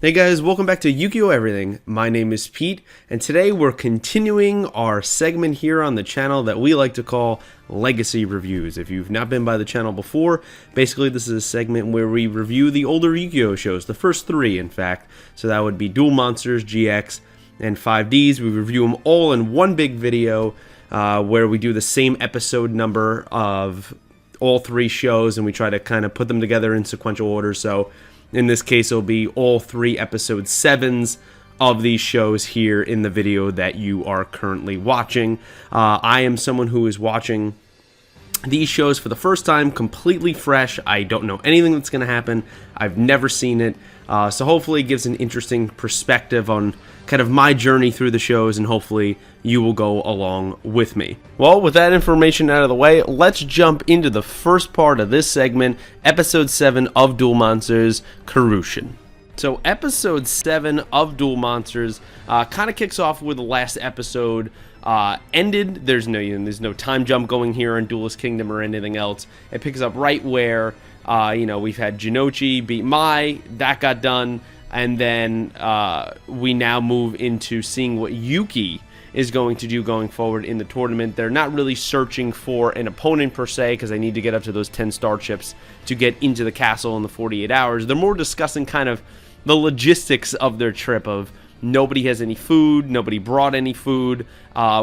Hey guys, welcome back to Yugioh Everything. My name is Pete, and today we're continuing our segment here on the channel that we like to call Legacy Reviews. If you've not been by the channel before, basically this is a segment where we review the older Yu-Gi-Oh shows, the first three in fact. So that would be Duel Monsters, GX, and 5Ds. We review them all in one big video where we do the same episode number of all three shows, and we try to kind of put them together in sequential order. So in this case, it'll be all three episode 7s of these shows here in the video that you are currently watching. I am someone who is watching these shows for the first time, completely fresh. I don't know anything that's going to happen. I've never seen it. So hopefully it gives an interesting perspective on kind of my journey through the shows, and hopefully you will go along with me. Well, with that information out of the way, let's jump into the first part of this segment, episode 7 of Duel Monsters, Karushin. So episode 7 of Duel Monsters kind of kicks off where the last episode ended. There's no time jump going here in Duelist Kingdom or anything else. It picks up right where we've had Jinochi beat Mai, that got done, and then we now move into seeing what Yuki is going to do going forward in the tournament. They're not really searching for an opponent per se, because they need to get up to those 10 star chips to get into the castle in the 48 hours. They're more discussing kind of the logistics of their trip of nobody has any food, nobody brought any food,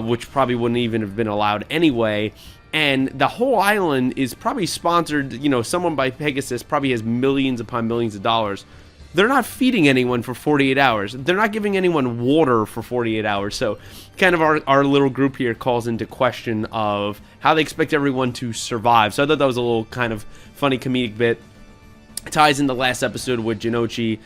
which probably wouldn't even have been allowed anyway. And the whole island is probably sponsored, someone by Pegasus probably has millions upon millions of dollars. They're not feeding anyone for 48 hours. They're not giving anyone water for 48 hours. So kind of our little group here calls into question of how they expect everyone to survive. So I thought that was a little kind of funny comedic bit. It ties in the last episode with Jinochi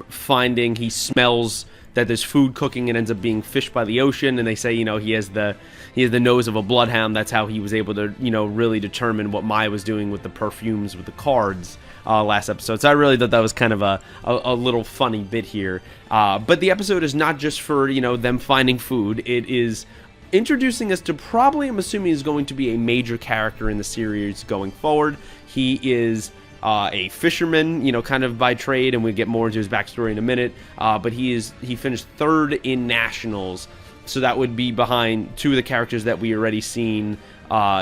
finding he smells that there's food cooking and ends up being fish by the ocean, and they say he has the nose of a bloodhound. That's how he was able to really determine what Mai was doing with the perfumes with the cards last episode. So I really thought that was kind of a little funny bit here. But the episode is not just for them finding food. It is introducing us to probably, I'm assuming, is going to be a major character in the series going forward. He is a fisherman, kind of by trade, and we'll get more into his backstory in a minute. But he finished 3rd in Nationals, so that would be behind 2 of the characters that we already seen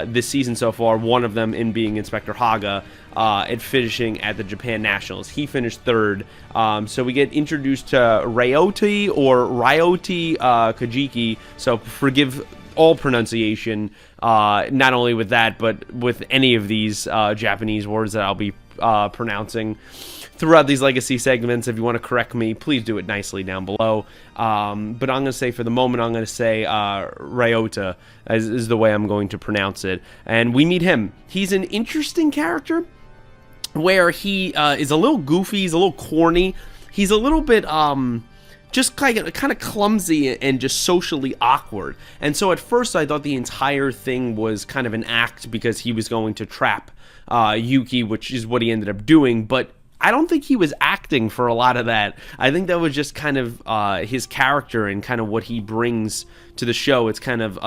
this season so far. One of them in being Inspector Haga, and finishing at the Japan Nationals. He finished 3rd. So we get introduced to Ryoti Kajiki. So forgive all pronunciation, not only with that, but with any of these Japanese words that I'll be pronouncing throughout these legacy segments. If you want to correct me, please do it nicely down below. But I'm going to say, for the moment, I'm going to say Ryota is the way I'm going to pronounce it. And we meet him. He's an interesting character where he is a little goofy, he's a little corny, he's a little bit just kind of clumsy and just socially awkward. And so at first I thought the entire thing was kind of an act because he was going to trap Yuki, which is what he ended up doing. But I don't think he was acting for a lot of that. I think that was just kind of his character and kind of what he brings to the show. It's kind of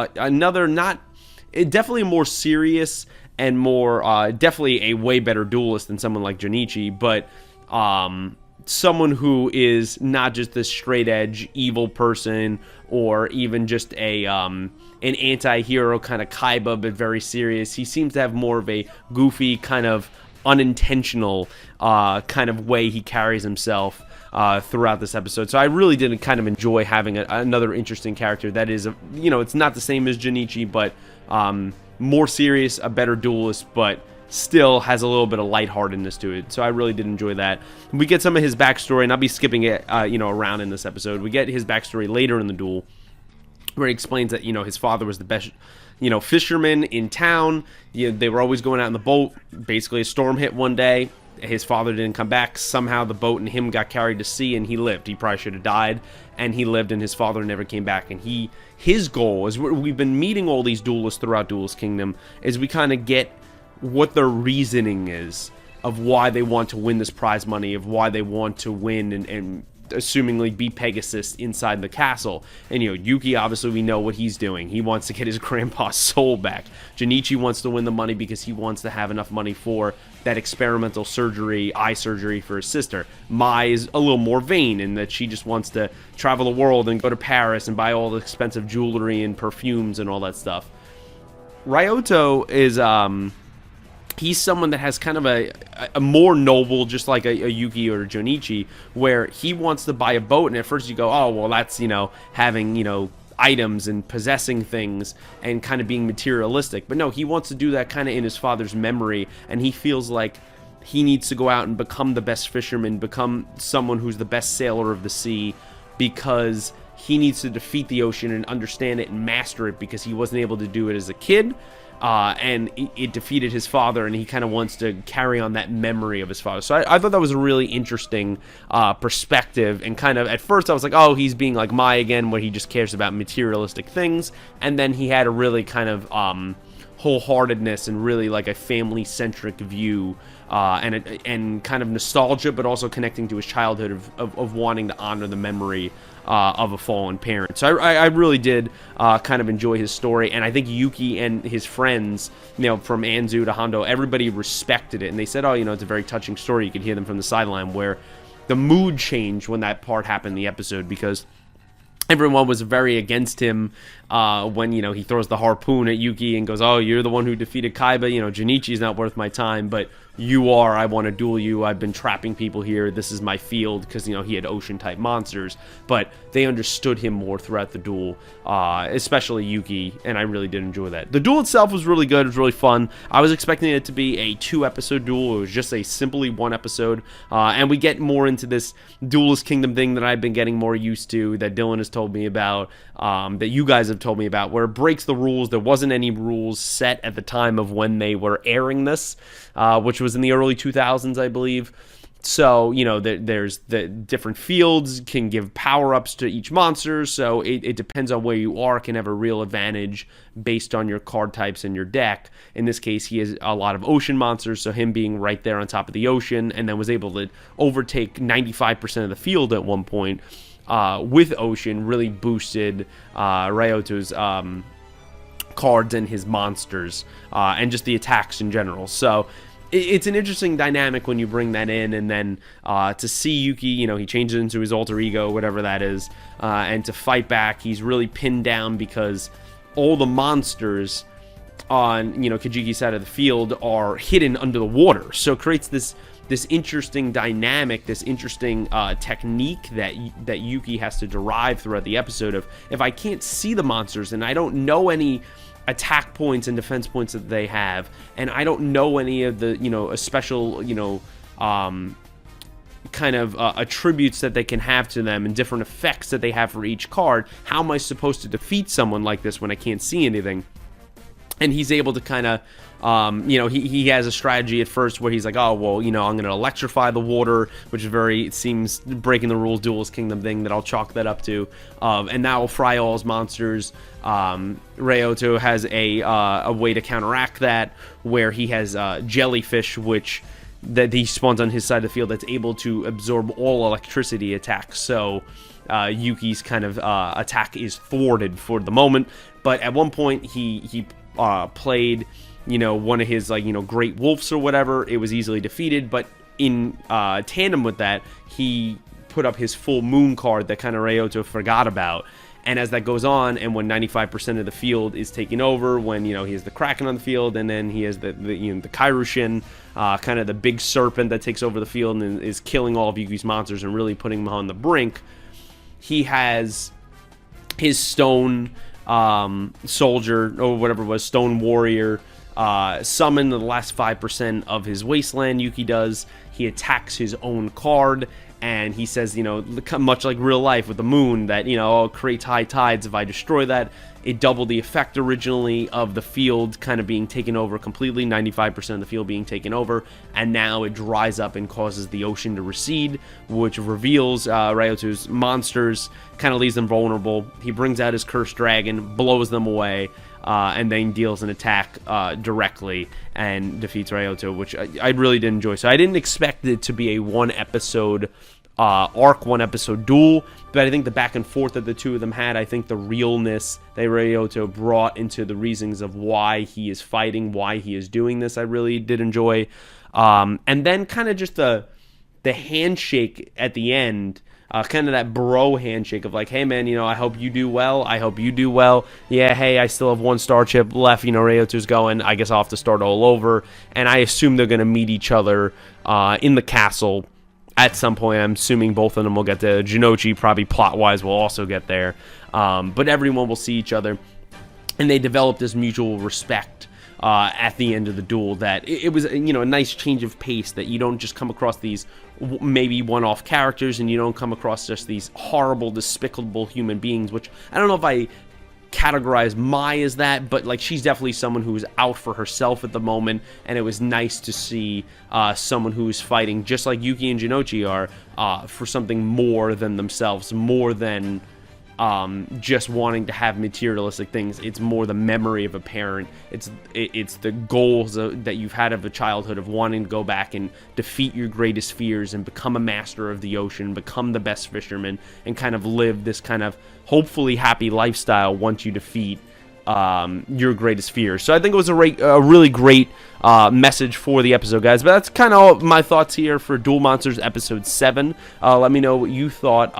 definitely a more serious and more definitely a way better duelist than someone like Junichi, but someone who is not just this straight edge evil person, or even just an anti-hero kind of Kaiba, but very serious. He seems to have more of a goofy, kind of unintentional kind of way he carries himself throughout this episode. So I really did kind of enjoy having another interesting character that is, it's not the same as Junichi, but more serious, a better duelist, but still has a little bit of lightheartedness to it. So I really did enjoy that. We get some of his backstory, and I'll be skipping it, around in this episode. We get his backstory later in the duel, where he explains that, his father was the best, fisherman in town. They were always going out in the boat. Basically, a storm hit one day. His father didn't come back. Somehow the boat and him got carried to sea, and he lived. He probably should have died, and he lived, and his father never came back. And his goal is, we've been meeting all these duelists throughout Duelist Kingdom, is we kind of get what their reasoning is of why they want to win this prize money, of why they want to win and assumingly be Pegasus inside the castle. And, Yugi, obviously, we know what he's doing. He wants to get his grandpa's soul back. Junichi wants to win the money because he wants to have enough money for that experimental surgery, eye surgery for his sister. Mai is a little more vain in that she just wants to travel the world and go to Paris and buy all the expensive jewelry and perfumes and all that stuff. Ryoto is, he's someone that has kind of a more noble, just like a Yugi or a Junichi, where he wants to buy a boat, and at first you go, oh, well, that's, having, items and possessing things and kind of being materialistic. But no, he wants to do that kind of in his father's memory, and he feels like he needs to go out and become the best fisherman, become someone who's the best sailor of the sea, because he needs to defeat the ocean and understand it and master it, because he wasn't able to do it as a kid. And it defeated his father, and he kind of wants to carry on that memory of his father. So I thought that was a really interesting perspective, and kind of, at first I was like, oh, he's being like Mai again, where he just cares about materialistic things, and then he had a really kind of wholeheartedness and really like a family-centric view, and kind of nostalgia, but also connecting to his childhood of wanting to honor the memory of a fallen parent. So I really did kind of enjoy his story, and I think Yuki and his friends, from Anzu to Hondo, everybody respected it, and they said, oh, it's a very touching story. You could hear them from the sideline, where the mood changed when that part happened in the episode, because everyone was very against him when, he throws the harpoon at Yuki and goes, oh, you're the one who defeated Kaiba, Junichi's not worth my time, but you are. I want to duel you. I've been trapping people here. This is my field, because, he had ocean-type monsters. But they understood him more throughout the duel, especially Yuki, and I really did enjoy that. The duel itself was really good. It was really fun. I was expecting it to be a 2-episode duel. It was just a simply 1 episode, and we get more into this Duelist Kingdom thing that I've been getting more used to, that Dylan has told me about, that you guys have told me about, where it breaks the rules. There wasn't any rules set at the time of when they were airing this, which was in the early 2000s, I believe. So, there's the different fields can give power-ups to each monster, so it depends on where you are, can have a real advantage based on your card types and your deck. In this case, he has a lot of ocean monsters, so him being right there on top of the ocean, and then was able to overtake 95% of the field at one point with ocean, really boosted Ryoto's cards and his monsters, and just the attacks in general. So it's an interesting dynamic when you bring that in, and then to see Yuki, he changes into his alter ego, whatever that is, and to fight back, he's really pinned down because all the monsters on, Kajiki's side of the field are hidden under the water. So it creates this interesting dynamic, this interesting technique that Yuki has to derive throughout the episode of, if I can't see the monsters and I don't know any attack points and defense points that they have, and I don't know any of the, a special, kind of attributes that they can have to them and different effects that they have for each card, how am I supposed to defeat someone like this when I can't see anything? And he's able to kind of, he has a strategy at first where he's like, oh, well, I'm going to electrify the water, which is it seems breaking the rules, Duelist Kingdom thing that I'll chalk that up to. And that will fry all his monsters. Ryoto has a way to counteract that, where he has jellyfish, that he spawns on his side of the field, that's able to absorb all electricity attacks. So Yuki's kind of attack is thwarted for the moment. But at one point, he played, one of his, great wolves or whatever. It was easily defeated, but in tandem with that, he put up his full moon card that kind of Ryoto forgot about. And as that goes on, and when 95% of the field is taken over, when, he has the Kraken on the field, and then he has the Kairushin, kind of the big serpent that takes over the field and is killing all of Yuki's monsters and really putting them on the brink, he has his stone soldier, or whatever it was, stone warrior, summon the last 5% of his wasteland. Yuki does. He attacks his own card, and he says, much like real life with the moon, that, it creates high tides. If I destroy that, it doubled the effect originally of the field kind of being taken over completely, 95% of the field being taken over, and now it dries up and causes the ocean to recede, which reveals Ryoto's monsters, kind of leaves them vulnerable. He brings out his cursed dragon, blows them away, and then deals an attack directly and defeats Ryoto, which I really did enjoy. So I didn't expect it to be a 1-episode arc, one episode duel, but I think the back and forth that the two of them had, I think the realness that Ryoto brought into the reasons of why he is fighting, why he is doing this, I really did enjoy. And then kind of just the handshake at the end, kind of that bro handshake of like, hey man, I hope you do well, I hope you do well, yeah, hey, I still have one star chip left, Ryoto's going, I guess I'll have to start all over, and I assume they're going to meet each other in the castle at some point. I'm assuming both of them will get to Jinochi, probably plot-wise will also get there, but everyone will see each other, and they develop this mutual respect at the end of the duel, that it was a nice change of pace, that you don't just come across these maybe one-off characters, and you don't come across just these horrible, despicable human beings, which I don't know if I categorize Mai as that, but like she's definitely someone who's out for herself at the moment, and it was nice to see someone who's fighting just like Yuki and Jinochi are for something more than themselves, more than just wanting to have materialistic things. It's more the memory of a parent. It's the goals that you've had of a childhood, of wanting to go back and defeat your greatest fears and become a master of the ocean, become the best fisherman, and kind of live this kind of hopefully happy lifestyle once you defeat your greatest fears. So I think it was a really great message for the episode, guys. But that's kind of my thoughts here for Duel Monsters episode 7. Let me know what you thought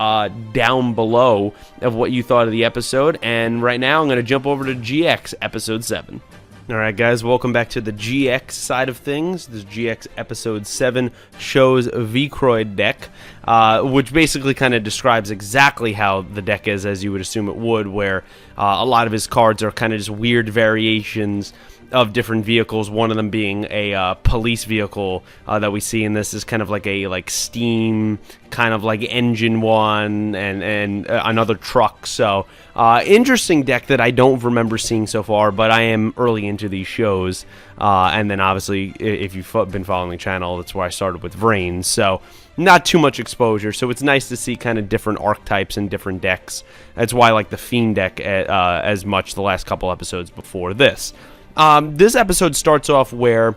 down below of what you thought of the episode. And right now I'm going to jump over to GX episode 7. Alright guys, welcome back to the GX side of things. This GX episode 7 shows Vicroid deck, which basically kind of describes exactly how the deck is, as you would assume it would, where a lot of his cards are kind of just weird variations of different vehicles, one of them being a police vehicle that we see in this is kind of like a steam kind of like engine one, and another truck. So interesting deck that I don't remember seeing so far, but I am early into these shows, and then obviously if you've been following the channel, that's where I started with VRAINS, so not too much exposure. So it's nice to see kind of different archetypes and different decks. That's why I like the Fiend deck as much the last couple episodes before this. This episode starts off where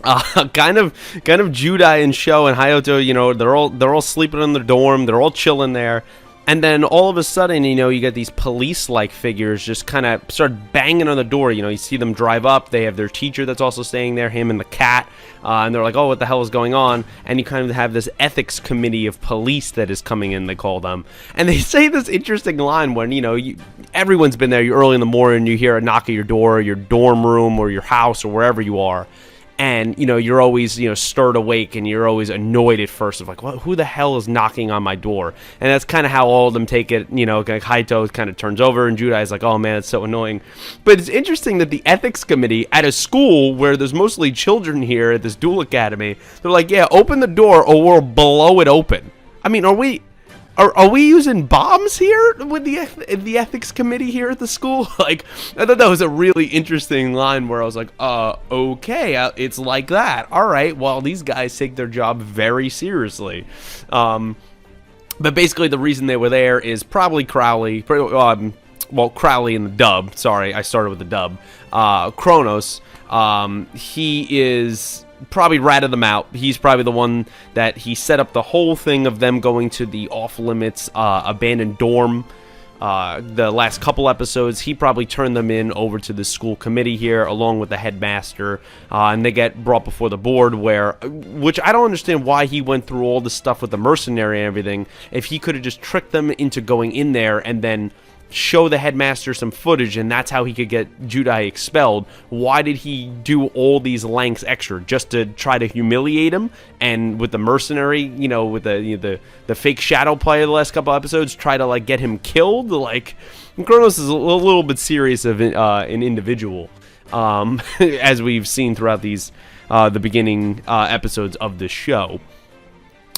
kind of Judai and Sho and Hayato, they're all sleeping in their dorm, they're all chilling there, and then all of a sudden, you get these police-like figures just kind of start banging on the door. You see them drive up, they have their teacher that's also staying there, him and the cat, and they're like, oh, what the hell is going on? And you kind of have this ethics committee of police that is coming in, they call them. And they say this interesting line when, everyone's been there, you're early in the morning, you hear a knock at your door, your dorm room, or your house, or wherever you are. And, you're always, stirred awake, and you're always annoyed at first of like, well, who the hell is knocking on my door? And that's kind of how all of them take it, like Haito kind of turns over, and Judai is like, oh man, it's so annoying. But it's interesting that the ethics committee at a school where there's mostly children here at this Duel Academy, they're like, yeah, open the door or we'll blow it open. I mean, are we using bombs here with the ethics committee here at the school? Like, I thought that was a really interesting line where I was like, okay, it's like that. All right, well, these guys take their job very seriously. But basically the reason they were there is probably Crowley, Crowley in the dub. Sorry, I started with the dub. Kronos, he is probably ratted them out. He's probably the one that he set up the whole thing of them going to the off-limits abandoned dorm the last couple episodes. He probably turned them over to the school committee here along with the headmaster, and they get brought before the board, which I don't understand why he went through all this stuff with the mercenary and everything if he could have just tricked them into going in there and then show the headmaster some footage, and that's how he could get Judai expelled. Why did he do all these lengths extra just to try to humiliate him? And with the mercenary, with the fake shadow play of the last couple episodes, try to like get him killed? Like, Kronos is a little bit serious of an individual, as we've seen throughout these the beginning episodes of the show.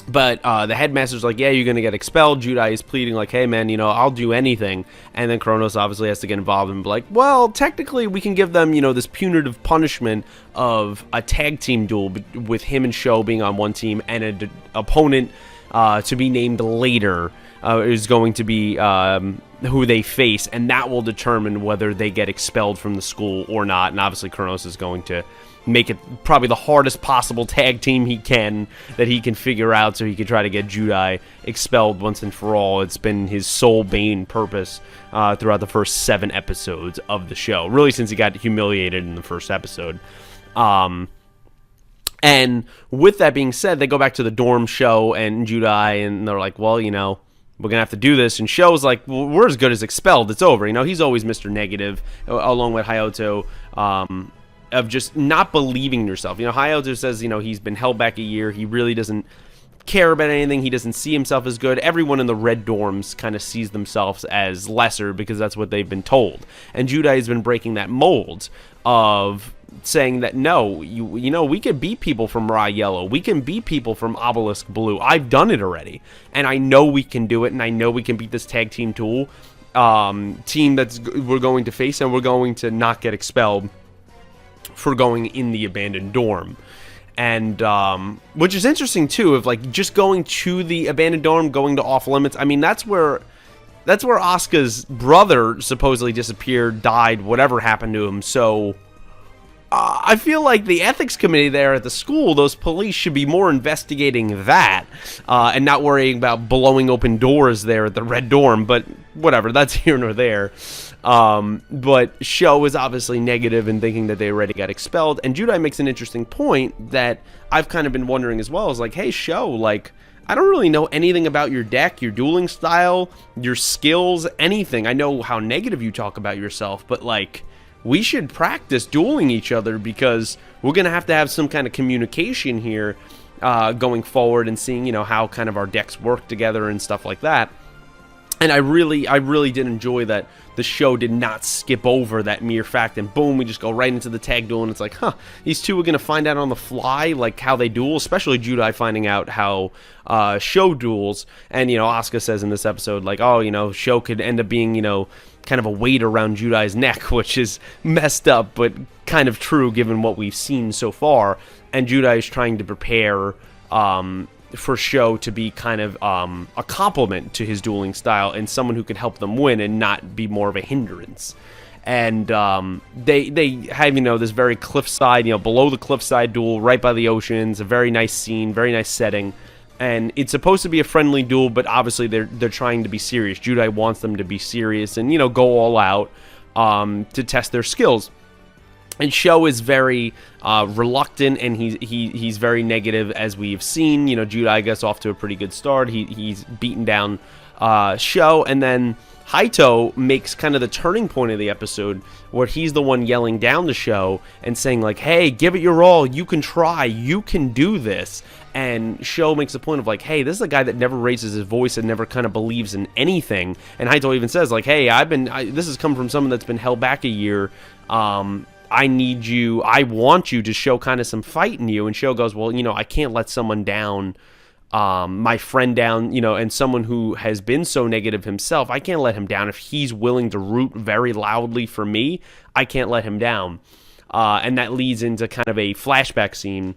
But the headmaster's like, yeah, you're going to get expelled. Judai is pleading like, hey, man, I'll do anything. And then Kronos obviously has to get involved and be like, well, technically we can give them, this punitive punishment of a tag team duel with him and Sho being on one team, and an opponent to be named later is going to be who they face, and that will determine whether they get expelled from the school or not. And obviously Kronos is going to make it probably the hardest possible tag team that he can figure out, so he can try to get Judai expelled once and for all. It's been his sole bane purpose throughout the first 7 episodes of the show, really since he got humiliated in the first episode. And with that being said, they go back to the dorm show and Judai, and they're like, well, we're going to have to do this. And Sho's like, well, we're as good as expelled. It's over. He's always Mr. Negative, along with Hayato, of just not believing in yourself. Hayato says, he's been held back a year. He really doesn't care about anything. He doesn't see himself as good. Everyone in the red dorms kind of sees themselves as lesser because that's what they've been told. And Judai has been breaking that mold of saying that, no, we can beat people from Raw Yellow. We can beat people from Obelisk Blue. I've done it already. And I know we can do it, and I know we can beat this tag team team we're going to face, and we're going to not get expelled for going in the abandoned dorm. And which is interesting too, of like just going to the abandoned dorm, going to off limits. I mean, that's where Asuka's brother supposedly disappeared, died, whatever happened to him. So I feel like the ethics committee there at the school, those police should be more investigating that and not worrying about blowing open doors there at the red dorm. But whatever, that's here nor there. But Sho is obviously negative in thinking that they already got expelled. And Judai makes an interesting point that I've kind of been wondering as well. Is like, hey, Sho, like, I don't really know anything about your deck, your dueling style, your skills, anything. I know how negative you talk about yourself, but like, we should practice dueling each other because we're going to have some kind of communication here going forward and seeing, how kind of our decks work together and stuff like that. And I really did enjoy that the show did not skip over that mere fact, and boom, we just go right into the tag duel, and it's like, these two are going to find out on the fly, like, how they duel, especially Judai finding out how Sho duels. And, Asuka says in this episode, like, oh, Sho could end up being, kind of a weight around Judai's neck, which is messed up, but kind of true given what we've seen so far. And Judai is trying to prepare for Sho to be kind of a complement to his dueling style and someone who can help them win and not be more of a hindrance. And they have, this very cliffside, below the cliffside duel, right by the oceans, a very nice scene, very nice setting. And it's supposed to be a friendly duel, but obviously they're trying to be serious. Judai wants them to be serious and, go all out to test their skills. And Sho is very reluctant, and he's very negative, as we've seen. Judai gets off to a pretty good start. He's beaten down Sho, and then Haito makes kind of the turning point of the episode where he's the one yelling down the Sho and saying, like, hey, give it your all. You can try. You can do this. And Sho makes the point of, like, hey, this is a guy that never raises his voice and never kind of believes in anything. And Haito even says, like, hey, this has come from someone that's been held back a year. I need you, I want you to show kind of some fight in you. And Sho goes, well, I can't let someone down, my friend down, and someone who has been so negative himself, I can't let him down. If he's willing to root very loudly for me, I can't let him down. And that leads into kind of a flashback scene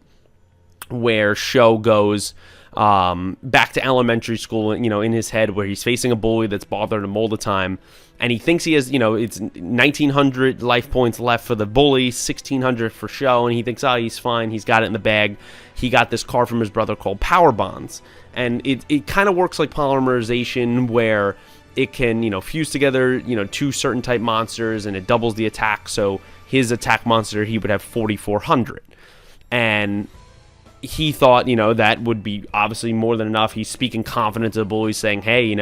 where Sho goes back to elementary school, in his head, where he's facing a bully that's bothered him all the time. And he thinks he has, it's 1,900 life points left for the bully, 1,600 for Sho, and he thinks, he's fine, he's got it in the bag. He got this card from his brother called Power Bonds, and it kind of works like polymerization, where it can, fuse together, two certain type monsters, and it doubles the attack, so his attack monster, he would have 4,400. And he thought, that would be obviously more than enough. He's speaking confidence to the bully, saying, hey,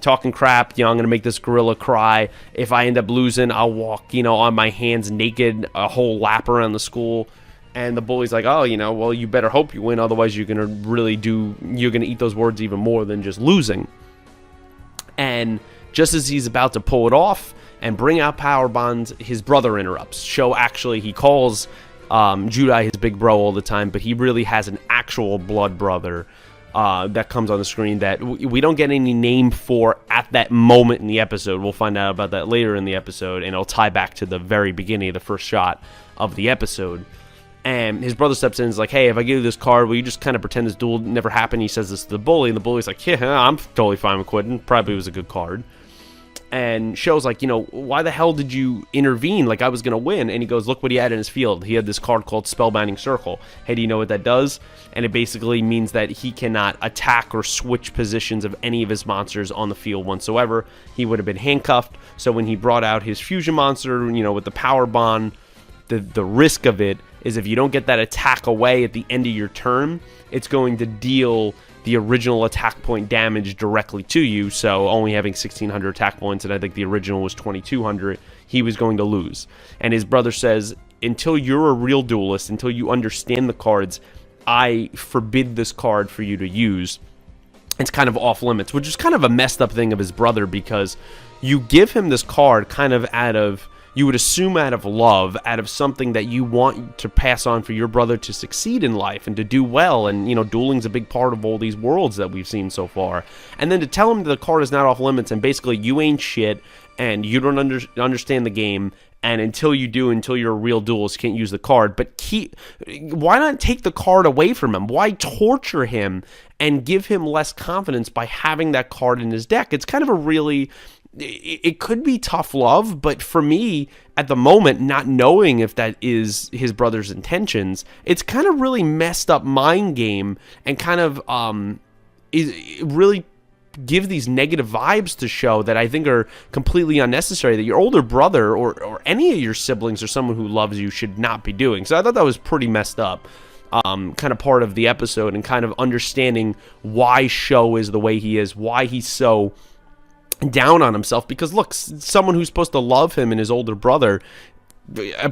talking crap, I'm going to make this gorilla cry. If I end up losing, I'll walk, on my hands naked a whole lap around the school. And the bully's like, oh, well, you better hope you win. Otherwise, you're going to eat those words even more than just losing. And just as he's about to pull it off and bring out Power Bonds, his brother interrupts. Sho he calls Judai his big bro all the time, but he really has an actual blood brother that comes on the screen that we don't get any name for at that moment in the episode. We'll find out about that later in the episode, and it'll tie back to the very beginning of the first shot of the episode. And his brother steps in and is like, hey, if I give you this card, will you just kind of pretend this duel never happened? He says this to the bully, and the bully's like, yeah, I'm totally fine with quitting. Probably was a good card. And Sho's like, why the hell did you intervene? Like, I was going to win. And he goes, look what he had in his field. He had this card called Spellbinding Circle. Hey, do you know what that does? And it basically means that he cannot attack or switch positions of any of his monsters on the field whatsoever. He would have been handcuffed. So when he brought out his fusion monster, with the power bond, the risk of it is if you don't get that attack away at the end of your turn, it's going to deal the original attack point damage directly to you. So only having 1,600 attack points, and I think the original was 2,200, he was going to lose. And his brother says, until you're a real duelist, until you understand the cards, I forbid this card for you to use. It's kind of off limits, which is kind of a messed up thing of his brother, because you give him this card kind of out of, you would assume out of love, out of something that you want to pass on for your brother to succeed in life and to do well. And, dueling's a big part of all these worlds that we've seen so far. And then to tell him that the card is not off limits and basically you ain't shit and you don't understand the game. And until you do, until you're a real duelist, you can't use the card. But why not take the card away from him? Why torture him and give him less confidence by having that card in his deck? It's kind of a really... It could be tough love, but for me, at the moment, not knowing if that is his brother's intentions, it's kind of really messed up mind game and kind of it really give these negative vibes to Sho that I think are completely unnecessary, that your older brother or any of your siblings or someone who loves you should not be doing. So I thought that was pretty messed up. Kind of part of the episode and kind of understanding why Sho is the way he is, why he's so down on himself, because look, someone who's supposed to love him and his older brother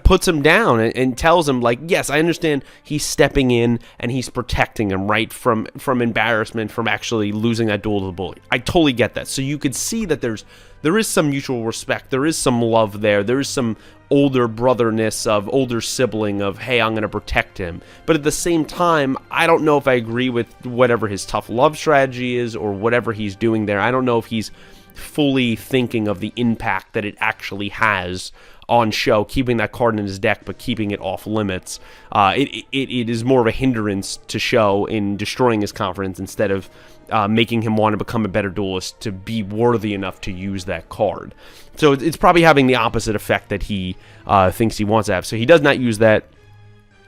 puts him down and tells him, like, yes, I understand he's stepping in and he's protecting him, right, from embarrassment, from actually losing that duel to the bully. I totally get that. So you could see that there is some mutual respect, there is some love there is some older brotherness of older sibling of, hey, I'm going to protect him. But at the same time, I don't know if I agree with whatever his tough love strategy is or whatever he's doing there. I don't know if he's fully thinking of the impact that it actually has on Sho, keeping that card in his deck but keeping it off limits. It is more of a hindrance to Sho in destroying his confidence instead of making him want to become a better duelist to be worthy enough to use that card. So it's probably having the opposite effect that he thinks he wants to have. So he does not use that.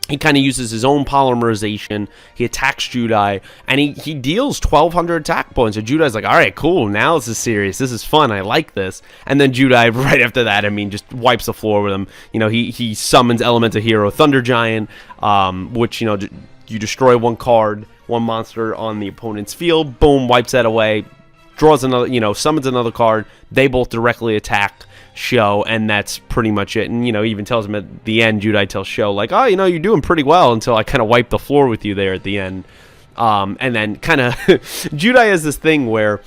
He kind of uses his own polymerization. He attacks Judai, and he deals 1,200 attack points. So Judai's like, all right, cool, now this is serious. This is fun. I like this. And then Judai, right after that, just wipes the floor with him. He summons Elemental Hero Thunder Giant, which, you destroy one card, one monster on the opponent's field. Boom, wipes that away. Draws another, summons another card. They both directly attack Sho, and that's pretty much it. And even tells him at the end, Judai tells Sho, like, oh, you're doing pretty well until I kind of wipe the floor with you there at the end. And then kind of Judai has this thing where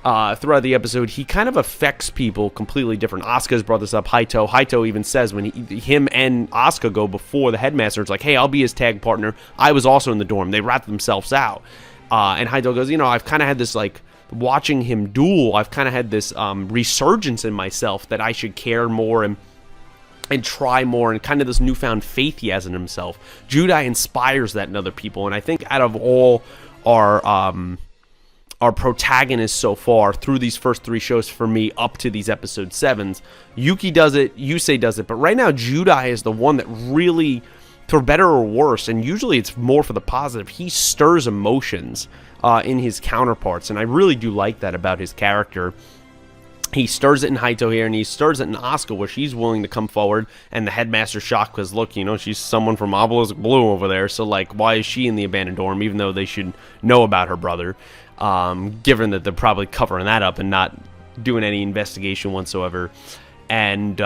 throughout the episode he kind of affects people completely different. Asuka's brought this up. Haito even says when him and Asuka go before the headmaster, it's like, hey, I'll be his tag partner. I was also in the dorm. They rat themselves out. And Haito goes, I've kind of had this, like, watching him duel, I've kind of had this resurgence in myself that I should care more and try more, and kind of this newfound faith he has in himself. Judai inspires that in other people, and I think out of all our protagonists so far through these first 3 shows for me up to these episode 7s, Yuki does it, Yusei does it, but right now Judai is the one that really, for better or worse, and usually it's more for the positive, he stirs emotions in his counterparts, and I really do like that about his character. He stirs it in Haito here, and he stirs it in Asuka, where she's willing to come forward, and the headmaster's shocked because, look, she's someone from Obelisk Blue over there, so, like, why is she in the abandoned dorm, even though they should know about her brother, given that they're probably covering that up and not doing any investigation whatsoever. And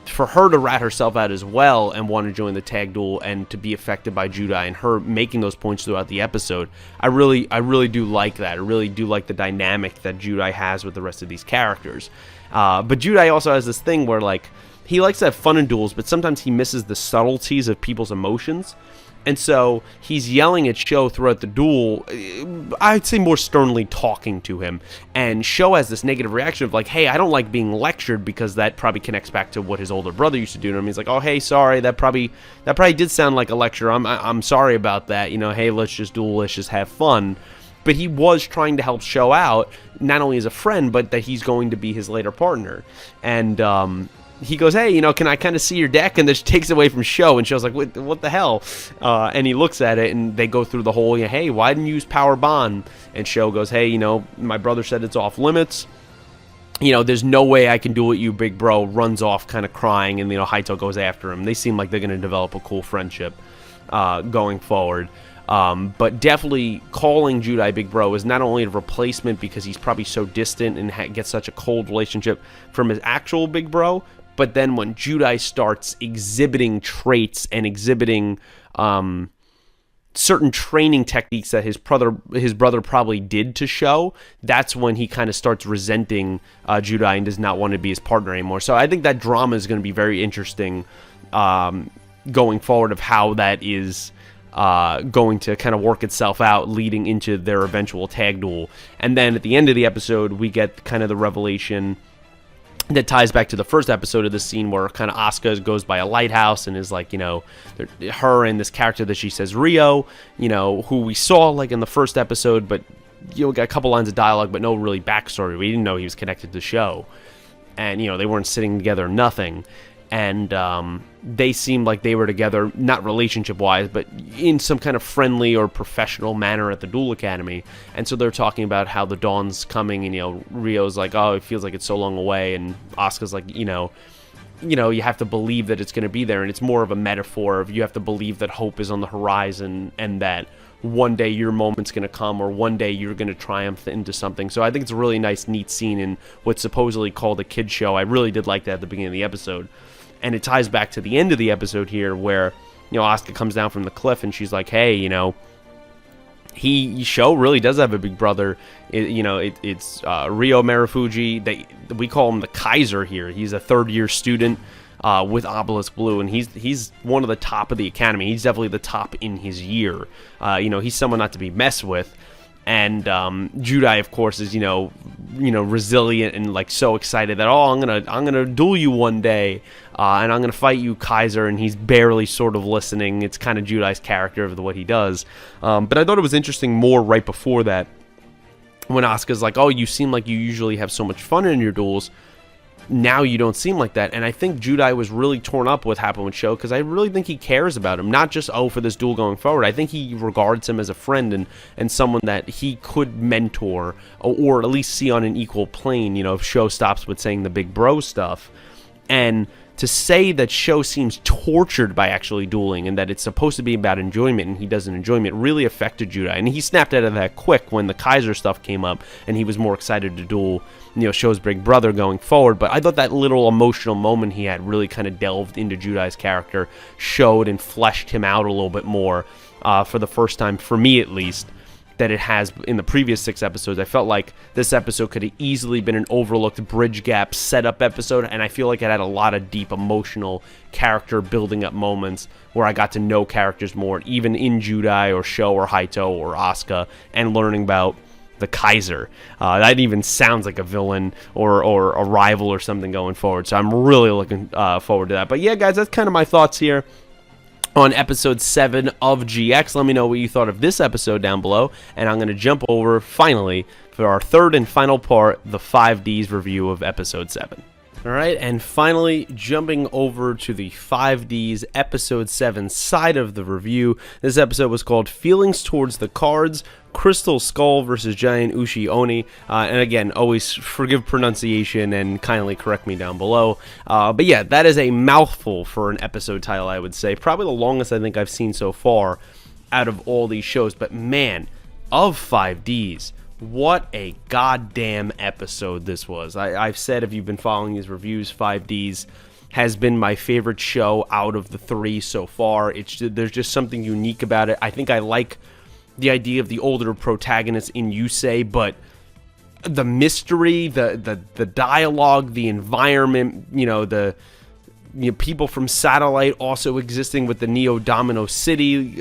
for her to rat herself out as well and want to join the tag duel and to be affected by Judai and her making those points throughout the episode, I really do like that. I really do like the dynamic that Judai has with the rest of these characters. But Judai also has this thing where, like, he likes to have fun in duels, but sometimes he misses the subtleties of people's emotions. And so he's yelling at Sho throughout the duel, I'd say more sternly talking to him. And Sho has this negative reaction of, like, hey, I don't like being lectured, because that probably connects back to what his older brother used to do to him. He's like, oh, hey, sorry, that probably did sound like a lecture. I'm sorry about that. Hey, let's just duel, let's just have fun. but he was trying to help Sho out, not only as a friend, but that he's going to be his later partner. And he goes, hey, can I kind of see your deck? And this takes away from Sho, and Sho's like, what the hell? And he looks at it, and they go through the whole, hey, why didn't you use Power Bond? And Sho goes, hey, my brother said it's off limits. There's no way I can do it, you big bro. Runs off kind of crying, and, Haito goes after him. They seem like they're going to develop a cool friendship going forward. But definitely calling Judai big bro is not only a replacement because he's probably so distant and gets such a cold relationship from his actual big bro, but then when Judai starts exhibiting traits and exhibiting certain training techniques that his brother probably did to Sho, that's when he kind of starts resenting Judai and does not want to be his partner anymore. So I think that drama is going to be very interesting going forward of how that is going to kind of work itself out leading into their eventual tag duel. And then at the end of the episode, we get kind of the revelation that ties back to the first episode of the scene where kind of Asuka goes by a lighthouse and is like, her and this character that she says Rio, who we saw like in the first episode, but got a couple lines of dialogue, but no really backstory. We didn't know he was connected to Sho, and they weren't sitting together, nothing. And they seemed like they were together, not relationship-wise, but in some kind of friendly or professional manner at the Duel Academy. And so they're talking about how the dawn's coming, and, Rio's like, oh, it feels like it's so long away, and Asuka's like, you have to believe that it's going to be there, and it's more of a metaphor of you have to believe that hope is on the horizon, and that one day your moment's going to come, or one day you're going to triumph into something. So I think it's a really nice, neat scene in what's supposedly called a kid show. I really did like that at the beginning of the episode. And it ties back to the end of the episode here where, Asuka comes down from the cliff and she's like, hey, Sho really does have a big brother. It's Ryo Marufuji. We call him the Kaiser here. He's a third-year student with Obelisk Blue, and he's one of the top of the academy. He's definitely the top in his year. He's someone not to be messed with. And Judai, of course, is resilient and like so excited that I'm gonna duel you one day, and I'm gonna fight you, Kaiser. And he's barely sort of listening. It's kind of Judai's character of what he does. But I thought it was interesting more right before that when Asuka's like, "Oh, you seem like you usually have so much fun in your duels. Now you don't seem like that." And I think Judai was really torn up with what happened with Sho, because I really think he cares about him, not just for this duel going forward. I think he regards him as a friend and someone that he could mentor or at least see on an equal plane, if Sho stops with saying the big bro stuff. And to say that Sho seems tortured by actually dueling and that it's supposed to be about enjoyment and he doesn't enjoy it really affected Judai. And he snapped out of that quick when the Kaiser stuff came up and he was more excited to duel Sho's big brother going forward. But I thought that little emotional moment he had really kind of delved into Judai's character, showed and fleshed him out a little bit more for the first time, for me at least, that it has in the previous 6 episodes. I felt like this episode could have easily been an overlooked bridge gap setup episode, and I feel like it had a lot of deep emotional character building up moments where I got to know characters more, even in Judai or Sho or Haito or Asuka, and learning about the Kaiser. That even sounds like a villain or a rival or something going forward. So I'm really looking forward to that. But yeah, guys, that's kind of my thoughts here on episode 7 of GX. Let me know what you thought of this episode down below, and I'm going to jump over, finally, for our third and final part, the 5Ds review of episode 7. Alright, and finally, jumping over to the 5Ds episode 7 side of the review. This episode was called Feelings Towards the Cards, Crystal Skull versus Giant Ushi Oni. And again, always forgive pronunciation and kindly correct me down below. But yeah, that is a mouthful for an episode title, I would say. Probably the longest I think I've seen so far out of all these shows. But man, of 5Ds, what a goddamn episode this was. I've said, if you've been following these reviews, 5Ds has been my favorite show out of the 3 so far. There's just something unique about it. I think I like the idea of the older protagonist in Yusei, but the mystery, the dialogue, the environment, people from Satellite also existing with the Neo Domino City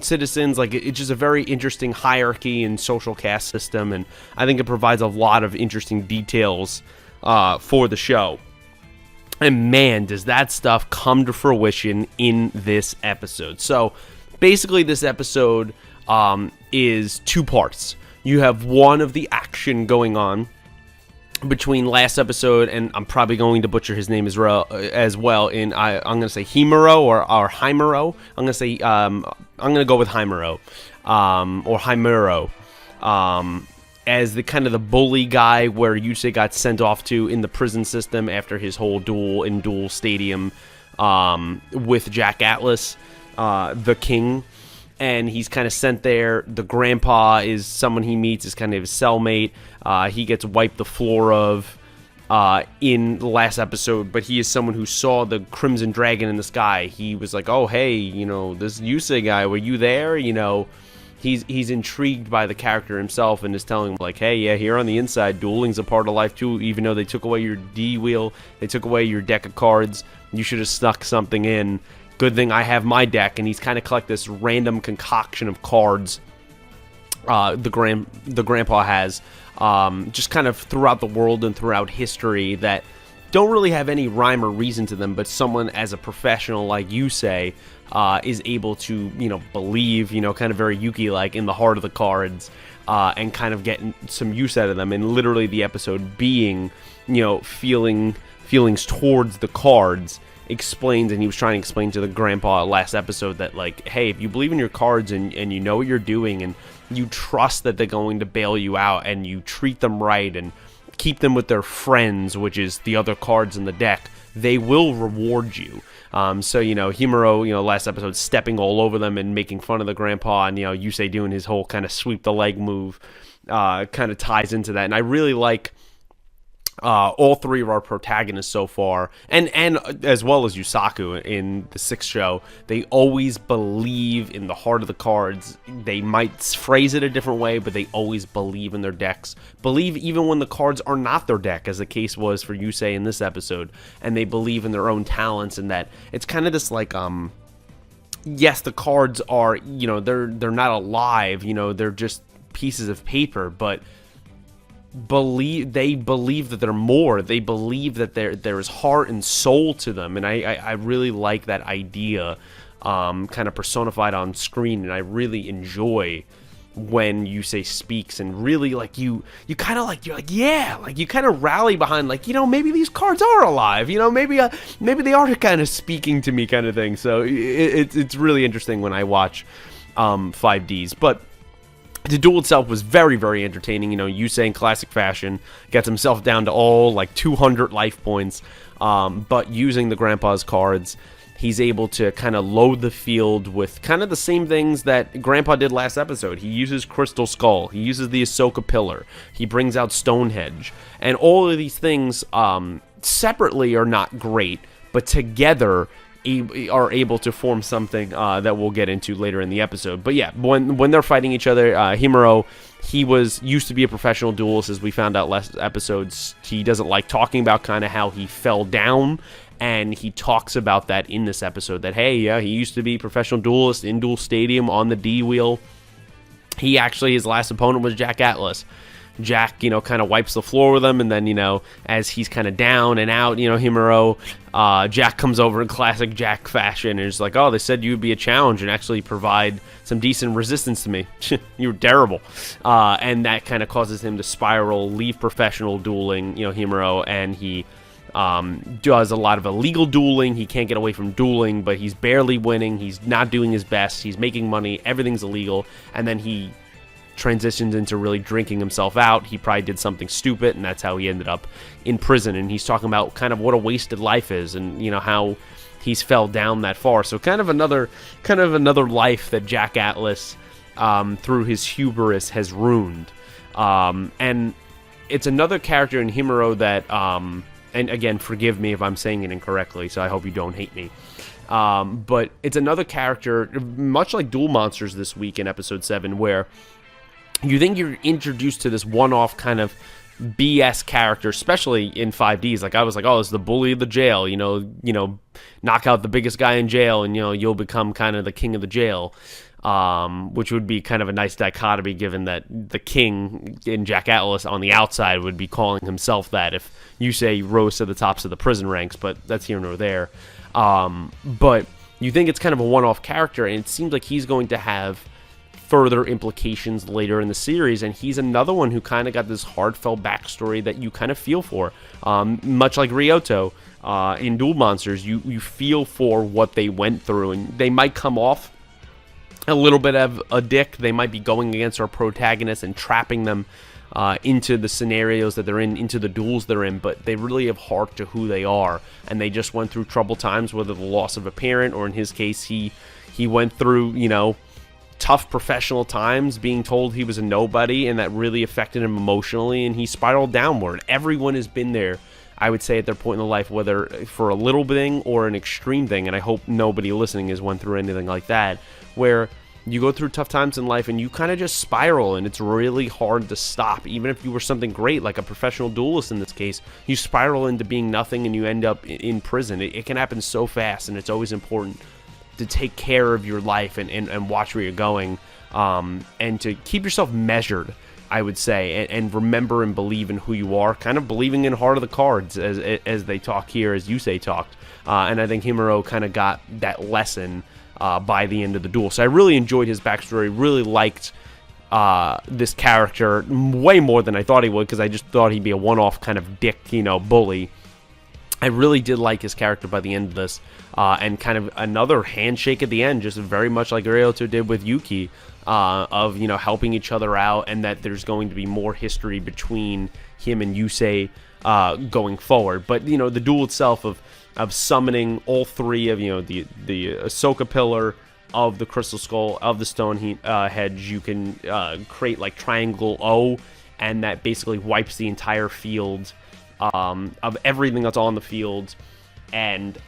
citizens, like it's just a very interesting hierarchy and social caste system, and I think it provides a lot of interesting details for the show. And man, does that stuff come to fruition in this episode. So basically this episode is 2 parts. you have one of the action going on between last episode, and I'm probably going to butcher his name as well. I'm going to say Himuro or Himuro. I'm going to say I'm going to go with Himuro or Himuro as the kind of the bully guy where Yusei got sent off to in the prison system after his whole duel in Duel Stadium with Jack Atlas, the king. And he's kind of sent there. The grandpa is someone he meets, is kind of his cellmate. He gets wiped the floor of in the last episode, but he is someone who saw the Crimson Dragon in the sky. He was like, oh, hey, this Yusei guy, were you there? He's intrigued by the character himself and is telling him, like, hey, yeah, here on the inside, dueling's a part of life, too. Even though they took away your D-wheel, they took away your deck of cards, you should have snuck something in. Good thing I have my deck. And he's kind of collect this random concoction of cards the grandpa has just kind of throughout the world and throughout history that don't really have any rhyme or reason to them, but someone as a professional like Yusei is able to, believe, kind of very Yugi-like in the heart of the cards and kind of get some use out of them. And literally the episode being, feelings towards the cards explains, and he was trying to explain to the grandpa last episode that, like, hey, if you believe in your cards and you know what you're doing and you trust that they're going to bail you out and you treat them right and keep them with their friends, which is the other cards in the deck, they will reward you. So, Himuro, last episode stepping all over them and making fun of the grandpa, and, Yusei doing his whole kind of sweep the leg move kind of ties into that. And I really like all three of our protagonists so far, and as well as Yusaku in the 6th show. They always believe in the heart of the cards. They might phrase it a different way, but they always believe in their decks. Believe even when the cards are not their deck, as the case was for Yusei in this episode. And they believe in their own talents, and that it's kind of this like yes, the cards are, they're not alive, they're just pieces of paper, but they believe that they're more. They believe that there is heart and soul to them, and I really like that idea kind of personified on screen, and I really enjoy when Yusei speaks, and really like you kind of like, you're like, yeah, like you kind of rally behind, like, maybe these cards are alive, maybe they are kind of speaking to me, kind of thing. So it's really interesting when I watch 5Ds, but the duel itself was very, very entertaining. Yusei in classic fashion gets himself down to all like 200 life points, but using the grandpa's cards, he's able to kind of load the field with kind of the same things that grandpa did last episode. He uses Crystal Skull, he uses the Ahsoka Pillar, he brings out Stonehenge, and all of these things separately are not great, but together are able to form something that we'll get into later in the episode. But yeah, when they're fighting each other, Himuro, he used to be a professional duelist, as we found out last episodes. He doesn't like talking about kind of how he fell down, and he talks about that in this episode, that, hey, yeah, he used to be a professional duelist in Duel Stadium on the D-wheel. His last opponent was Jack Atlas. Jack, kind of wipes the floor with him, and then, as he's kind of down and out, Himuro, Jack comes over in classic Jack fashion and is like, oh, they said you'd be a challenge and actually provide some decent resistance to me. You were terrible. And that kind of causes him to spiral, leave professional dueling, Himuro, and he does a lot of illegal dueling. He can't get away from dueling, but he's barely winning. He's not doing his best. He's making money. Everything's illegal. And then he transitions into really drinking himself out. He probably did something stupid, and that's how he ended up in prison. And he's talking about kind of what a wasted life is, and how he's fell down that far. So kind of another life that Jack Atlas through his hubris has ruined. And it's another character in Himuro that and again, forgive me if I'm saying it incorrectly, so I hope you don't hate me. But it's another character, much like Duel Monsters this week in episode 7, where you think you're introduced to this one-off kind of BS character, especially in 5Ds. Like, I was like, oh, it's the bully of the jail, knock out the biggest guy in jail, and, you'll become kind of the king of the jail, which would be kind of a nice dichotomy, given that the king in Jack Atlas on the outside would be calling himself that if Yusei rose to the tops of the prison ranks, but that's here nor there. But you think it's kind of a one-off character, and it seems like he's going to have further implications later in the series, and he's another one who kind of got this heartfelt backstory that you kind of feel for. Much like Ryoto in Duel Monsters, you feel for what they went through, and they might come off a little bit of a dick. They might be going against our protagonists and trapping them into the scenarios that they're in, into the duels they're in, but they really have heart to who they are, and they just went through troubled times, whether the loss of a parent, or in his case, he went through, you know, tough professional times, being told he was a nobody, and that really affected him emotionally, and he spiraled downward. Everyone has been there, I would say, at their point in their life, whether for a little thing or an extreme thing, and I hope nobody listening has went through anything like that, where you go through tough times in life and you kind of just spiral, and it's really hard to stop. Even if you were something great, like a professional duelist in this case, you spiral into being nothing and you end up in prison. It can happen so fast, and it's always important to take care of your life and watch where you're going, and to keep yourself measured, I would say, and remember and believe in who you are, kind of believing in heart of the cards, as they talk here, as Yusei talked. And I think Himuro kind of got that lesson by the end of the duel. So I really enjoyed his backstory, really liked this character way more than I thought he would, because I just thought he'd be a one-off kind of dick, you know, bully. I really did like his character by the end of this, and kind of another handshake at the end, just very much like Ryoto did with Yuki, of, you know, helping each other out, and that there's going to be more history between him and Yusei going forward. But, you know, the duel itself of summoning all three of, you know, the Ahsoka pillar, of the crystal skull, of the stone heads, you can create like triangle O, and that basically wipes the entire field of everything that's on the field, and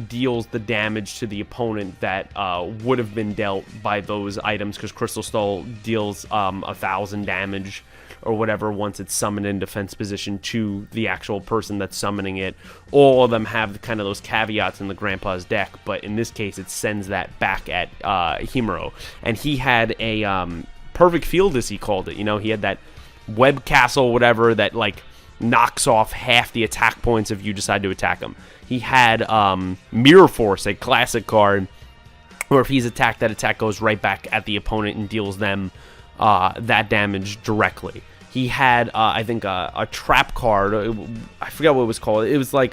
deals the damage to the opponent that would have been dealt by those items, because Crystal Skull deals 1,000 damage or whatever once it's summoned in defense position to the actual person that's summoning it. All of them have kind of those caveats in the Grandpa's deck, but in this case it sends that back at Himuro. And he had a perfect field, as he called it. You know, he had that web castle, whatever, that like knocks off half the attack points if you decide to attack him. He had Mirror Force, a classic card, where if he's attacked, that attack goes right back at the opponent and deals them that damage directly. He had, I think, a trap card. I forget what it was called. It was like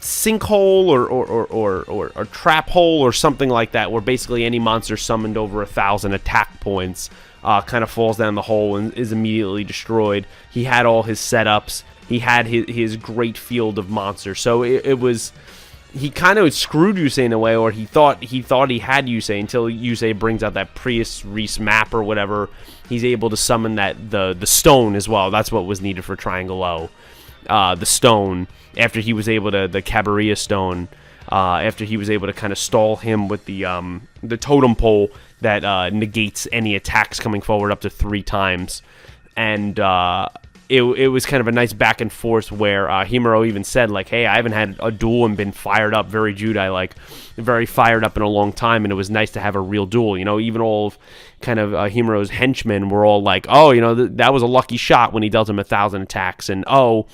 sinkhole or trap hole or something like that, where basically any monster summoned over 1,000 attack points kind of falls down the hole and is immediately destroyed. He had all his setups. He had his great field of monsters. So it was, he kind of screwed Yusei in a way, or he thought he had Yusei, until Yusei brings out that Prius Reese map or whatever. He's able to summon that the stone as well. That's what was needed for Triangle O. The stone, after he was able to, the Cabiria stone, after he was able to kind of stall him with the totem pole that negates any attacks coming forward up to 3 times. And it was kind of a nice back and forth where Himuro even said, like, hey, I haven't had a duel and been fired up, very Judai, like, very fired up in a long time, and it was nice to have a real duel. You know, even all of kind of Himuro's henchmen were all like, oh, you know, that was a lucky shot when he dealt him 1,000 attacks, and oh,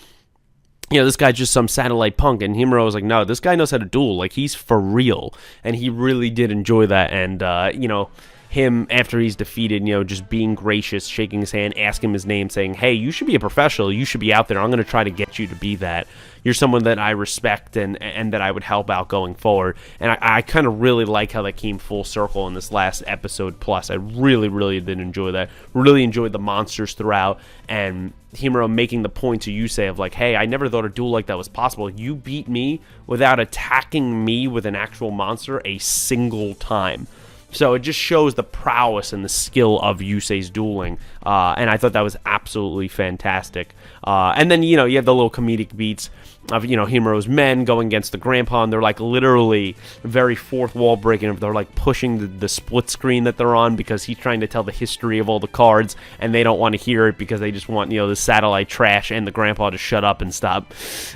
you know, this guy's just some satellite punk. And Himuro was like, no, this guy knows how to duel. Like, he's for real. And he really did enjoy that. And, you know, him, after he's defeated, you know, just being gracious, shaking his hand, asking him his name, saying, hey, you should be a professional. You should be out there. I'm going to try to get you to be that. You're someone that I respect and that I would help out going forward. And I kind of really like how that came full circle in this last episode plus. I really, really did enjoy that. Really enjoyed the monsters throughout, and Himuro making the point to Yusei of like, hey, I never thought a duel like that was possible. You beat me without attacking me with an actual monster a single time. So it just shows the prowess and the skill of Yusei's dueling, and I thought that was absolutely fantastic. And then, you know, you have the little comedic beats of, you know, Himuro's men going against the grandpa, and they're like literally very fourth wall breaking. They're like pushing the split screen that they're on, because he's trying to tell the history of all the cards, and they don't want to hear it because they just want, you know, the satellite trash and the grandpa to shut up and stop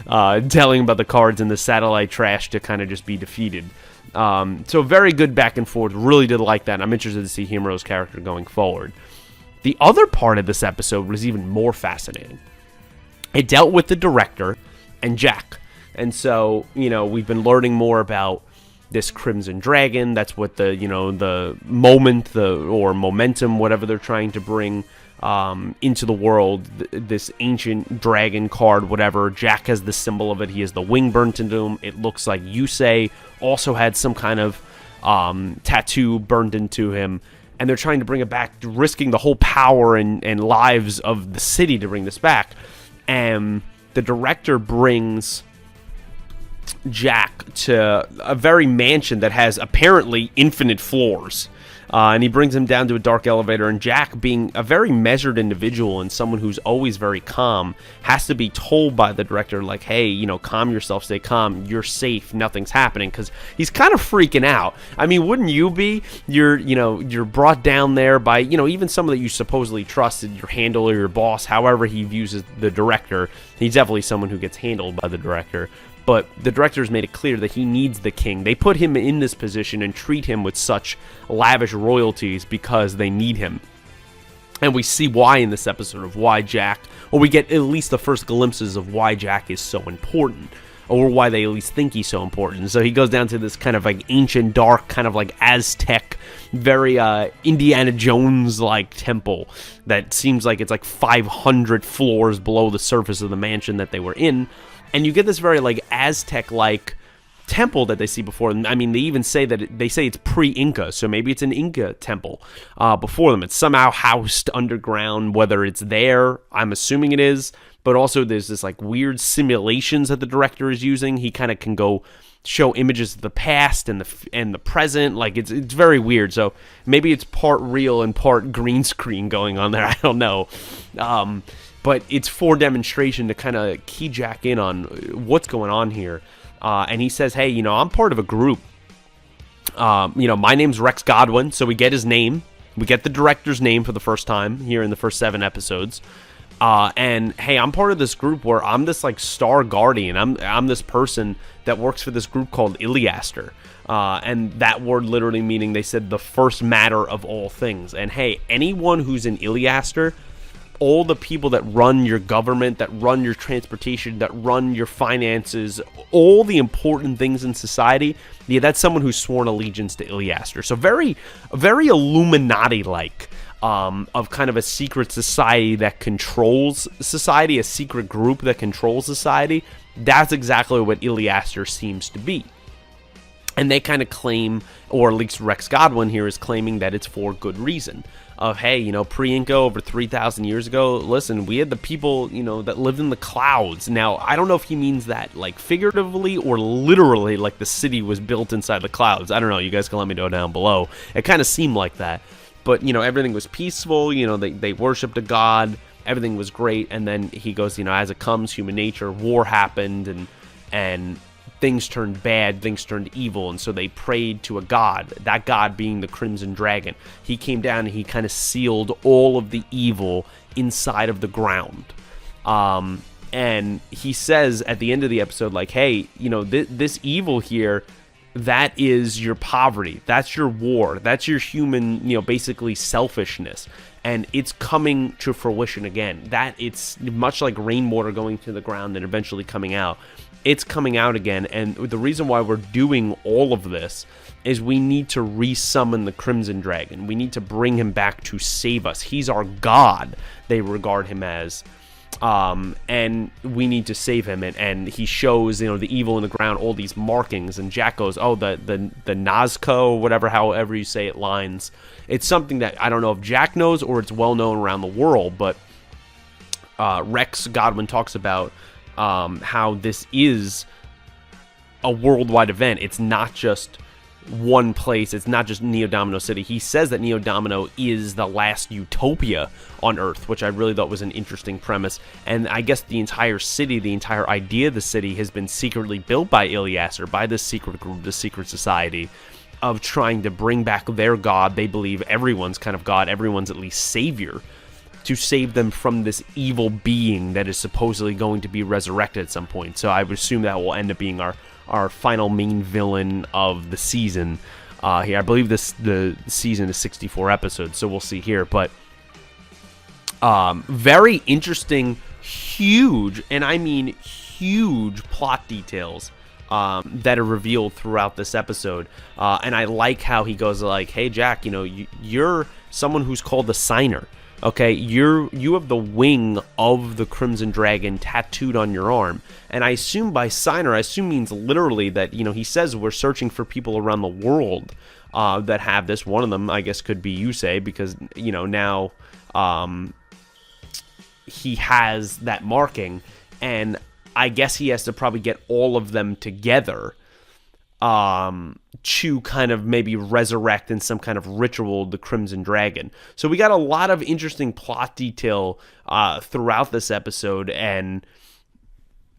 telling about the cards, and the satellite trash to kind of just be defeated. So very good back and forth. Really did like that, and I'm interested to see Himuro's character going forward. The other part of this episode was even more fascinating. It dealt with the director and Jack. And so, you know, we've been learning more about this Crimson Dragon. That's what the, the moment, or momentum, whatever they're trying to bring into the world, this ancient dragon card, whatever. Jack has the symbol of it. He has the wing burnt into him. It looks like Yusei also had some kind of tattoo burned into him, and they're trying to bring it back, risking the whole power and lives of the city to bring this back. And the director brings Jack to a very mansion that has apparently infinite floors. And he brings him down to a dark elevator, and Jack, being a very measured individual and someone who's always very calm, has to be told by the director, like, hey, calm yourself, stay calm, you're safe, nothing's happening, because he's kind of freaking out. I mean, wouldn't you be? You're brought down there by, even someone that you supposedly trusted, your handler, your boss, however he views the director. He's definitely someone who gets handled by the director. But the director's made it clear that he needs the king. They put him in this position and treat him with such lavish royalties because they need him. And we see why in this episode of why Jack, or we get at least the first glimpses of why Jack is so important, or why they at least think he's so important. So he goes down to this kind of like ancient, dark, kind of like Aztec, very Indiana Jones-like temple that seems like it's like 500 floors below the surface of the mansion that they were in. And you get this very, like, Aztec-like temple that they see before them. I mean, they even say that they say it's pre-Inca, so maybe it's an Inca temple before them. It's somehow housed underground, whether it's there, I'm assuming it is, but also there's this, like, weird simulations that the director is using. He kind of can go show images of the past and the present. Like, it's very weird. So maybe it's part real and part green screen going on there. I don't know. But it's for demonstration to kind of key Jack in on what's going on here. And he says, hey, I'm part of a group. My name's Rex Godwin, so we get his name. We get the director's name for the first time here in the first 7 episodes. And, hey, I'm part of this group where I'm this, like, star guardian. I'm this person that works for this group called Yliaster. And that word literally meaning, they said, the first matter of all things. And, hey, anyone who's in Yliaster, all the people that run your government, that run your transportation, that run your finances, all the important things in society, yeah, that's someone who's sworn allegiance to Yliaster. So very, very Illuminati-like, of kind of a secret society that controls society, a secret group that controls society. That's exactly what Yliaster seems to be. And they kind of claim, or at least Rex Godwin here is claiming, that it's for good reason. Of, hey, pre-Inca, over 3,000 years ago, listen, we had the people, that lived in the clouds. Now, I don't know if he means that, like, figuratively or literally, like the city was built inside the clouds. I don't know. You guys can let me know down below. It kind of seemed like that. But, everything was peaceful. They worshipped a god. Everything was great. And then he goes, as it comes, human nature, war happened, and things turned bad, things turned evil, and so they prayed to a god, that god being the Crimson Dragon. He came down and he kind of sealed all of the evil inside of the ground. And he says at the end of the episode, like, hey, this evil here, that is your poverty, that's your war, that's your human, basically selfishness. And it's coming to fruition again. That it's much like rainwater going to the ground and eventually coming out. It's coming out again, and the reason why we're doing all of this is we need to resummon the Crimson Dragon. We need to bring him back to save us. He's our god, they regard him as, and we need to save him. And he shows, the evil in the ground, all these markings, and Jack goes, oh, the Nazca, whatever, however you say it, lines. It's something that I don't know if Jack knows or it's well known around the world, but Rex Godwin talks about how this is a worldwide event. It's not just one place. It's not just Neodomino City. He says that Neodomino is the last utopia on Earth, which I really thought was an interesting premise. And I guess the entire city, the entire idea of the city has been secretly built by Yliaster, by this secret group, the secret society, of trying to bring back their god. They believe everyone's kind of god, everyone's at least savior, to save them from this evil being that is supposedly going to be resurrected at some point. So I would assume that will end up being our final main villain of the season here. I believe the season is 64 episodes, so we'll see here. But very interesting, huge, and I mean huge plot details that are revealed throughout this episode. And I like how he goes like, hey, Jack, you're someone who's called the Signer. Okay, you have the wing of the Crimson Dragon tattooed on your arm. And I assume by Signer, means literally that, he says we're searching for people around the world that have this. One of them, I guess, could be Yusei, because, now he has that marking. And I guess he has to probably get all of them together to kind of maybe resurrect in some kind of ritual the Crimson Dragon. So we got a lot of interesting plot detail throughout this episode, and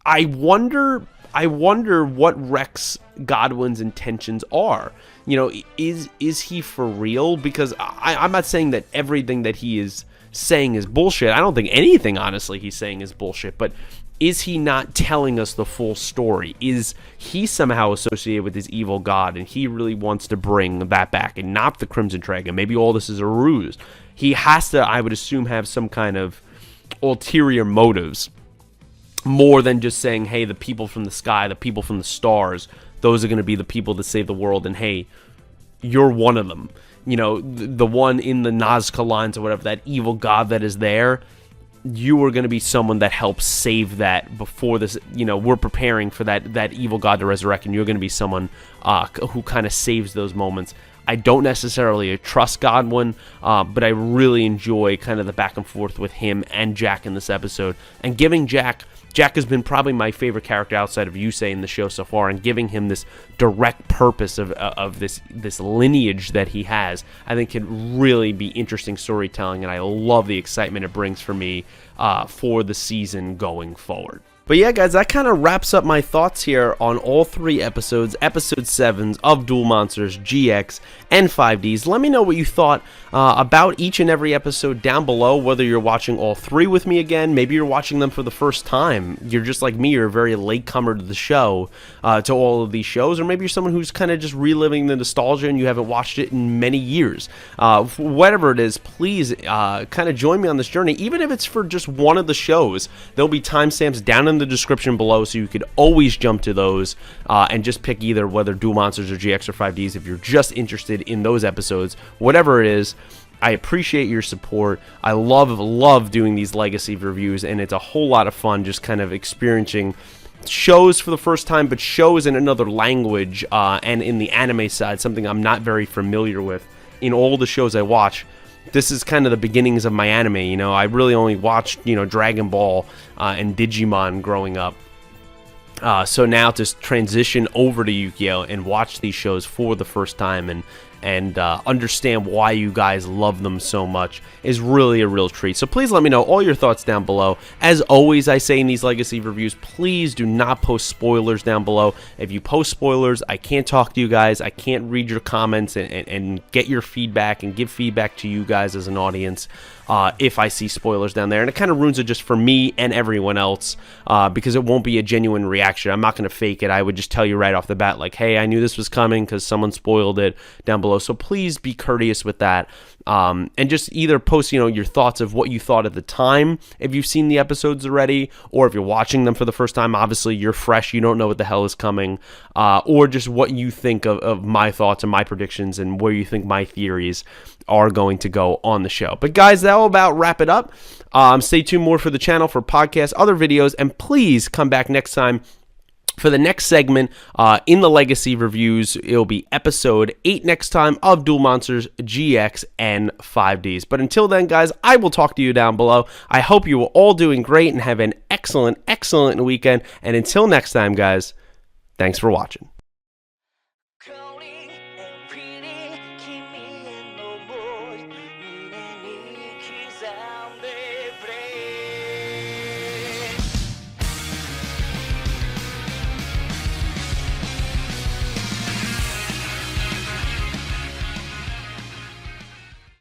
I wonder what Rex Godwin's intentions are. Is he for real? Because I'm not saying that everything that he is saying is bullshit. I don't think anything, honestly, he's saying is bullshit, but is he not telling us the full story? Is he somehow associated with his evil god, and he really wants to bring that back and not the Crimson Dragon? Maybe all this is a ruse. He has to, I would assume, have some kind of ulterior motives, more than just saying, hey, the people from the sky, the people from the stars, those are going to be the people that save the world, and hey, you're one of them. The one in the Nazca lines or whatever, that evil god that is there, you are going to be someone that helps save that before this. We're preparing for that evil god to resurrect, and you're going to be someone who kind of saves those moments. I don't necessarily trust Godwin, but I really enjoy kind of the back and forth with him and Jack in this episode, and giving Jack has been probably my favorite character outside of Yusei in the show so far, and giving him this direct purpose of this lineage that he has, I think can really be interesting storytelling, and I love the excitement it brings for me for the season going forward. But yeah, guys, that kind of wraps up my thoughts here on all three episodes, episode 7s of Duel Monsters GX and 5Ds. Let me know what you thought about each and every episode down below, whether you're watching all three with me again, maybe you're watching them for the first time, you're just like me, you're a very latecomer to the show, to all of these shows, or maybe you're someone who's kind of just reliving the nostalgia and you haven't watched it in many years. Whatever it is, please kind of join me on this journey, even if it's for just one of the shows. There'll be timestamps down in the description below, so you could always jump to those and just pick either whether Duel Monsters or GX or 5Ds if you're just interested in those episodes. Whatever it is, I appreciate your support. I love doing these legacy reviews, and it's a whole lot of fun just kind of experiencing shows for the first time, but shows in another language and in the anime side, something I'm not very familiar with in all the shows I watch. This is kind of the beginnings of my anime. I really only watched, Dragon Ball and Digimon growing up. So now to transition over to Yugioh and watch these shows for the first time and understand why you guys love them so much is really a real treat. So please let me know all your thoughts down below. As always, I say in these legacy reviews, please do not post spoilers down below. If you post spoilers, I can't talk to you guys. I can't read your comments and get your feedback and give feedback to you guys as an audience if I see spoilers down there. And it kind of ruins it just for me and everyone else because it won't be a genuine reaction. I'm not going to fake it. I would just tell you right off the bat, like, hey, I knew this was coming because someone spoiled it down below. So please be courteous with that. And just either post, your thoughts of what you thought at the time, if you've seen the episodes already, or if you're watching them for the first time, obviously you're fresh, you don't know what the hell is coming, or just what you think of my thoughts and my predictions and where you think my theories are going to go on the show. But guys, that'll about wrap it up. Stay tuned more for the channel for podcasts, other videos, and please come back next time for the next segment in the Legacy Reviews. It'll be episode 8 next time of Duel Monsters GX and 5Ds. But until then, guys, I will talk to you down below. I hope you are all doing great and have an excellent weekend. And until next time, guys, thanks for watching. Someday